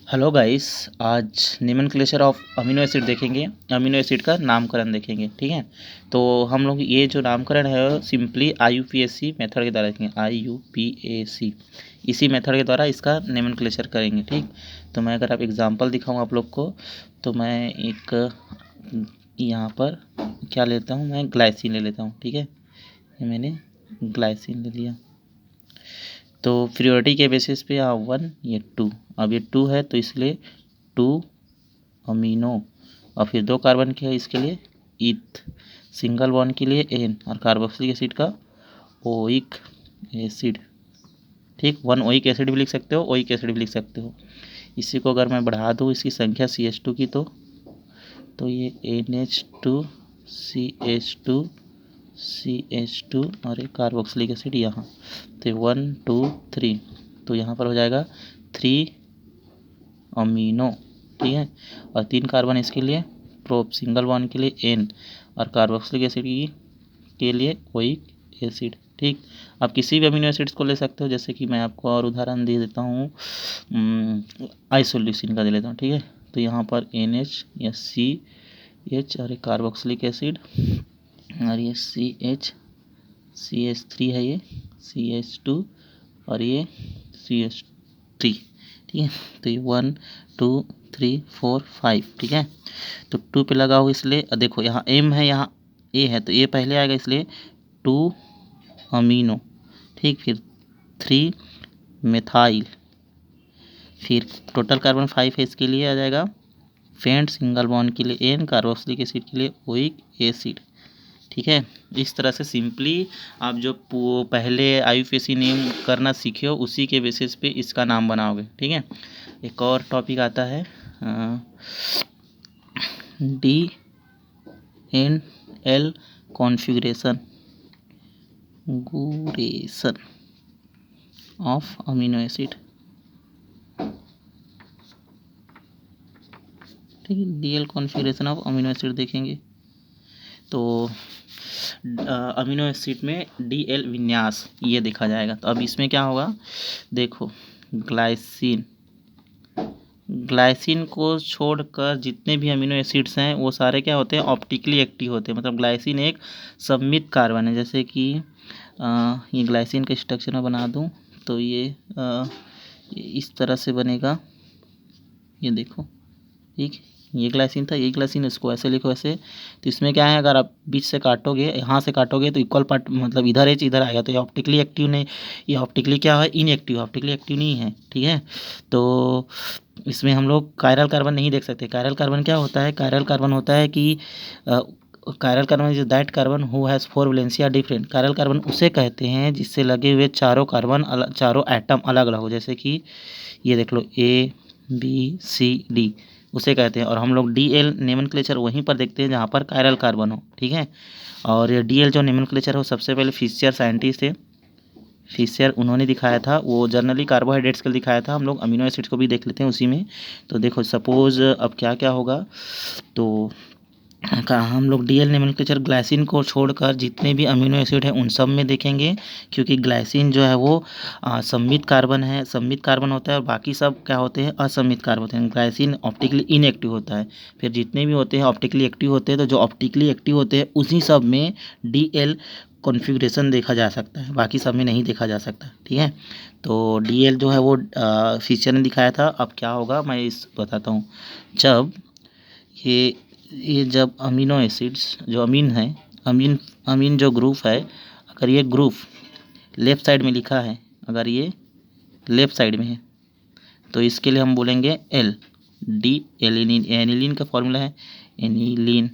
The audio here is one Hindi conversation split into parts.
हेलो गाइस, आज नोमेनक्लेचर ऑफ अमीनो एसिड देखेंगे। अमीनो एसिड का नामकरण देखेंगे, ठीक है। तो हम लोग ये जो नामकरण है सिंपली IUPAC मेथड के द्वारा देखेंगे। IUPAC इसी मेथड के द्वारा इसका नोमेनक्लेचर करेंगे, ठीक। तो मैं अगर आप एग्जांपल दिखाऊं आप लोग को, तो मैं एक यहाँ पर क्या लेता हूँ, मैं ग्लाइसिन ले लेता हूँ, ठीक है। ये मैंने ग्लाइसिन ले लिया। तो प्रियोरिटी के बेसिस पे यहाँ 1, ये 2, अब ये 2 है तो इसलिए 2 अमीनो, और फिर 2 कार्बन के है इसके लिए ईथ, सिंगल बॉन्ड के लिए N, और कार्बोक्सिलिक एसिड का ओइक एसिड, ठीक। 1 ओइक एसिड भी लिख सकते हो, ओइक एसिड भी लिख सकते हो। इसी को अगर मैं बढ़ा दूँ इसकी संख्या CH2 की, तो ये NH2 CH2 और एक कार्बोक्सिलिक एसिड यहाँ, तो 1 2 3, तो यहाँ पर हो जाएगा 3 अमीनो, ठीक है। और 3 कार्बन इसके लिए प्रोप, सिंगल बॉन्ड के लिए N, और कार्बोक्सिलिक एसिड के लिए ओइक एसिड, ठीक। आप किसी भी अमीनो एसिड्स को ले सकते हो, जैसे कि मैं आपको और उदाहरण दे देता हूँ, आइसोल्यूसिन का दे लेता हूँ, ठीक है। तो यहाँ पर NH या CH और एक कार्बोक्सिलिक एसिड, और ये CH3 है, ये CH2 और ये CH3, ठीक है। तो ये 1 2 3 4 5, ठीक है। तो 2 पे लगा हो इसलिए देखो यहाँ M है, यहाँ A है, तो A पहले आएगा इसलिए 2 अमीनो, ठीक। फिर 3 मेथाइल, फिर टोटल कार्बन 5 है, इसके लिए आ जाएगा फेंट, सिंगल बॉन्ड के लिए N, कार्बोक्सिलिक एसिड के लिए ओइक एसिड, ठीक है। इस तरह से सिंपली आप जो पहले IUPAC नेम करना सीखे हो उसी के बेसिस पे इसका नाम बनाओगे, ठीक है। एक और टॉपिक आता है DNL configuration of amino acid, ठीक है। DL configuration of amino acid देखेंगे तो अमीनो एसिड में DL विन्यास ये देखा जाएगा। तो अब इसमें क्या होगा, देखो ग्लाइसिन को छोड़कर जितने भी अमीनो एसिड्स हैं वो सारे क्या होते हैं, ऑप्टिकली एक्टिव होते हैं। मतलब ग्लाइसिन एक सममित कार्बन है। जैसे कि ये ग्लाइसिन का स्ट्रक्चर मैं बना दूं तो ये इस तरह से बनेगा, ये देखो, ठीक। ये ग्लाइसिन था, ये ग्लाइसिन, इसको ऐसे लिखो ऐसे। तो इसमें क्या है, अगर आप बीच से काटोगे, यहाँ से काटोगे तो इक्वल पार्ट, मतलब इधर एच इधर आएगा, तो ये ऑप्टिकली एक्टिव नहीं, ये ऑप्टिकली क्या है, इनएक्टिव, ऑप्टिकली एक्टिव नहीं है, ठीक है। तो इसमें हम लोग कायरल कार्बन नहीं देख सकते। कायरल कार्बन क्या होता है, कायरल कार्बन होता है कि chiral carbon is that carbon who has 4 Valencia different. Chiral carbon उसे कहते हैं जिससे लगे हुए चारों कार्बन चारों एटम अलग अलग हो। जैसे कि ये देख लो ABCD, उसे कहते हैं। और हम लोग DL नोमेनक्लेचर वहीं पर देखते हैं जहाँ पर कायरल कार्बन हो, ठीक है। और ये DL जो नोमेनक्लेचर हो, सबसे पहले फिशर साइंटिस्ट थे, फिशर, उन्होंने दिखाया था। वो जनरली कार्बोहाइड्रेट्स के लिए दिखाया था। हम लोग अमीनो एसिड्स को भी देख लेते हैं उसी में। तो देखो सपोज अब क्या क्या होगा, तो हम लोग DL नोमेनक्लेचर ग्लाइसिन को छोड़कर जितने भी अमीनो एसिड हैं उन सब में देखेंगे, क्योंकि ग्लाइसिन जो है वो सममित कार्बन है, सममित कार्बन होता है, और बाकी सब क्या होते हैं, असममित कार्बन होते हैं। ग्लाइसिन ऑप्टिकली इनएक्टिव होता है। फिर जितने भी होते हैं ऑप्टिकली एक्टिव होते हैं। तो जो ऑप्टिकली एक्टिव होते हैं उसी सब में DL कॉन्फ़िगरेशन देखा जा सकता है, बाकी सब में नहीं देखा जा सकता, ठीक है। तो DL जो है वो फीचर ने दिखाया था। अब क्या होगा मैं इस बताता हूँ। जब ये जब अमीनो एसिड्स जो अमीन है, अमीन जो ग्रुप है, अगर ये ग्रुप लेफ़्ट साइड में लिखा है, अगर ये लेफ़्ट साइड में है, तो इसके लिए हम बोलेंगे L, D एलिनिन। एनिलीन का फॉर्मूला है एनिलीन।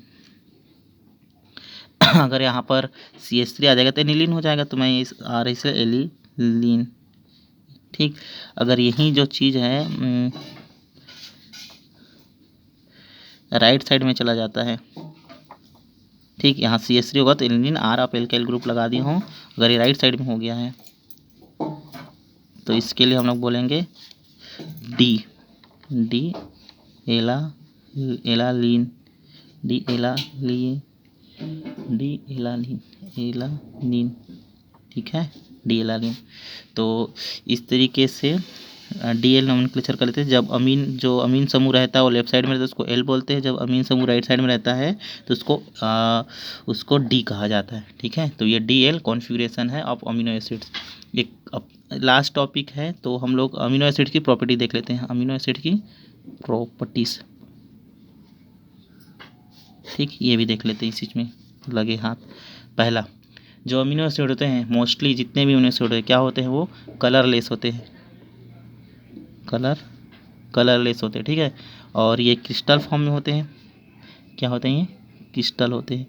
अगर यहाँ पर CH3 आ जाएगा तो एनिलीन हो जाएगा, तो मैं इस R इसलिए एलिलीन, ठीक। अगर यही जो चीज़ है राइट साइड में चला जाता है, ठीक। यहाँ CH3 होगा तो एलिनिन, R आप एल्काइल ग्रुप लगा दिए हों। अगर ये राइट साइड में हो गया है तो इसके लिए हम लोग बोलेंगे डी एलालीन, एलानीन, ठीक है, डी एलानीन। तो इस तरीके से DL नोमेनक्लेचर कर लेते हैं। जब अमीन जो अमीन समूह रहता है वो लेफ्ट साइड में रहता है उसको L बोलते हैं, जब अमीन समूह राइट साइड में रहता है तो उसको D कहा जाता है। ठीक है, तो ये DL कॉन्फ़िगरेशन है ऑफ अमीनो एसिड्स। एक लास्ट टॉपिक है, तो हम लोग अमीनो एसिड की प्रॉपर्टी देख लेते हैं, अमीनो एसिड की प्रॉपर्टीज़। ठीक, ये भी देख लेते हैं, इस चीज़ में लगे हाथ। पहला, जो अमीनो एसिड होते हैं मोस्टली जितने भी अमीनो एसिड होते हैं क्या होते हैं, वो कलरलेस होते हैं, कलरलेस होते हैं। ठीक है, और ये क्रिस्टल फॉर्म में होते हैं। क्या होते हैं, ये क्रिस्टल होते हैं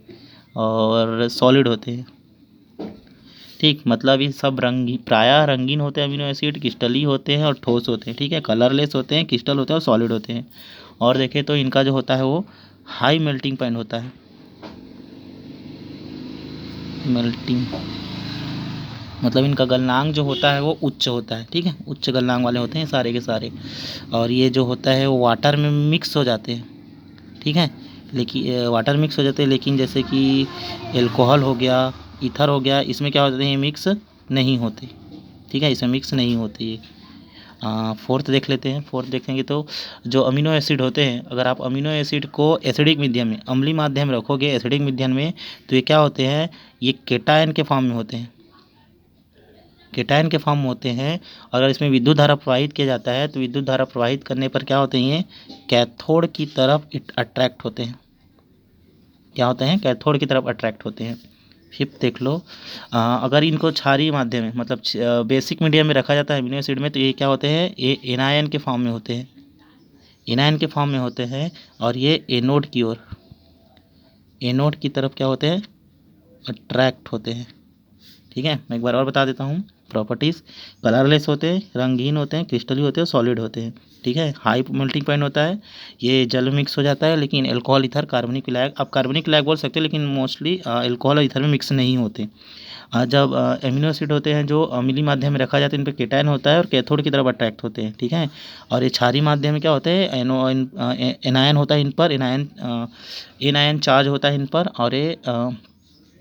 और सॉलिड होते हैं। ठीक, मतलब ये सब प्रायः रंगीन होते हैं अमीनो एसिड, क्रिस्टली होते हैं और ठोस होते हैं। ठीक है, कलरलेस होते हैं, क्रिस्टल होते हैं और सॉलिड होते हैं। और देखें तो इनका जो होता है वो हाई मेल्टिंग पॉइंट होता है, मेल्टिंग मतलब इनका गलनांक जो होता है वो उच्च होता है। ठीक है, उच्च गलनांक वाले होते हैं सारे के सारे। और ये जो होता है वो वाटर में मिक्स हो जाते हैं। ठीक है, लेकिन वाटर मिक्स हो जाते हैं, लेकिन जैसे कि एल्कोहल हो गया, ईथर हो गया, इसमें क्या होते हैं, मिक्स नहीं होते। ठीक है, इसमें मिक्स नहीं होती है। फोर्थ देख लेते हैं। फोर्थ देखेंगे तो जो अमीनो एसिड होते हैं, अगर आप अमीनो एसिड को एसिडिक मीडियम में, अम्लीय माध्यम में रखोगे एसिडिक मीडियम में, तो ये क्या होते हैं, ये केटायन के फॉर्म में होते हैं, केटायन के फॉर्म होते हैं। अगर इसमें विद्युत धारा प्रवाहित किया जाता है तो विद्युत धारा प्रवाहित करने पर क्या होते हैं, ये कैथोड की तरफ अट्रैक्ट होते हैं। क्या होते हैं, कैथोड की तरफ अट्रैक्ट होते हैं। फिफ्थ देख लो, अगर इनको क्षारीय माध्यम में मतलब बेसिक मीडियम में रखा जाता है अमीनो एसिड में, तो ये क्या होते हैं, ये एनायन के फॉर्म में होते हैं, एनायन के फॉर्म में होते हैं। और ये एनोड की ओर, एनोड की तरफ क्या होते हैं, अट्रैक्ट होते हैं। ठीक है, मैं एक बार और बता देता हूँ प्रॉपर्टीज़। कलरलेस होते हैं, रंगीन होते हैं, क्रिस्टली होते हैं, सॉलिड होते हैं। ठीक है, हाई मेल्टिंग पॉइंट होता है, ये जल में मिक्स हो जाता है, लेकिन अल्कोहल, ईथर, कार्बनिक विलायक, आप कार्बनिक विलायक बोल सकते हो, लेकिन मोस्टली अल्कोहल और ईथर में मिक्स नहीं होते। जब एमिनो एसिड होते हैं जो अम्लीय माध्यम में रखा जाता है, इन पर केटायन होता है और कैथोड की तरफ अट्रैक्ट होते हैं। ठीक है, और ये क्षारीय माध्यम में क्या होते हैं, एनायन होता है इन पर, एनायन चार्ज होता है इन पर, और ये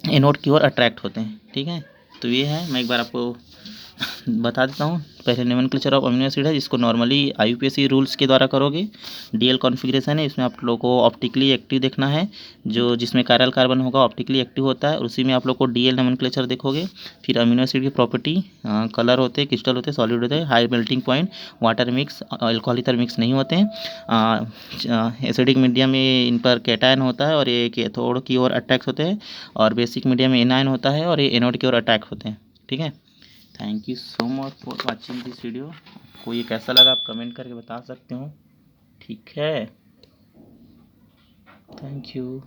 एनोड की ओर अट्रैक्ट होते हैं। ठीक है, तो ये है, मैं एक बार आपको बता देता हूँ। पहले नोमेनक्लेचर ऑफ अमीनो एसिड है, जिसको नॉर्मली IUPAC रूल्स के द्वारा करोगे। DL कॉन्फ़िगरेशन है, इसमें आप लोग को ऑप्टिकली एक्टिव देखना है, जो जिसमें कायरल कार्बन होगा ऑप्टिकली एक्टिव होता है, और उसी में आप लोग को DL नोमेनक्लेचर देखोगे। फिर अमीनो एसिड की प्रॉपर्टी, कलर होते हैं, क्रिस्टल होते हैं, सॉलिड होते हैं, high melting point, water mix, alcohol ether mix नहीं होते हैं, एसिडिक मीडियम में इन पर कैटायन होता है और ये कैथोड की ओर अटैक्स होते हैं, और बेसिक मीडियम में एनायन होता है और ये एनोड की ओर अटैक होते हैं। ठीक है, thank you so much for watching this video. आपको ये कैसा लगा आप कमेंट करके बता सकते हो। ठीक है, थैंक यू।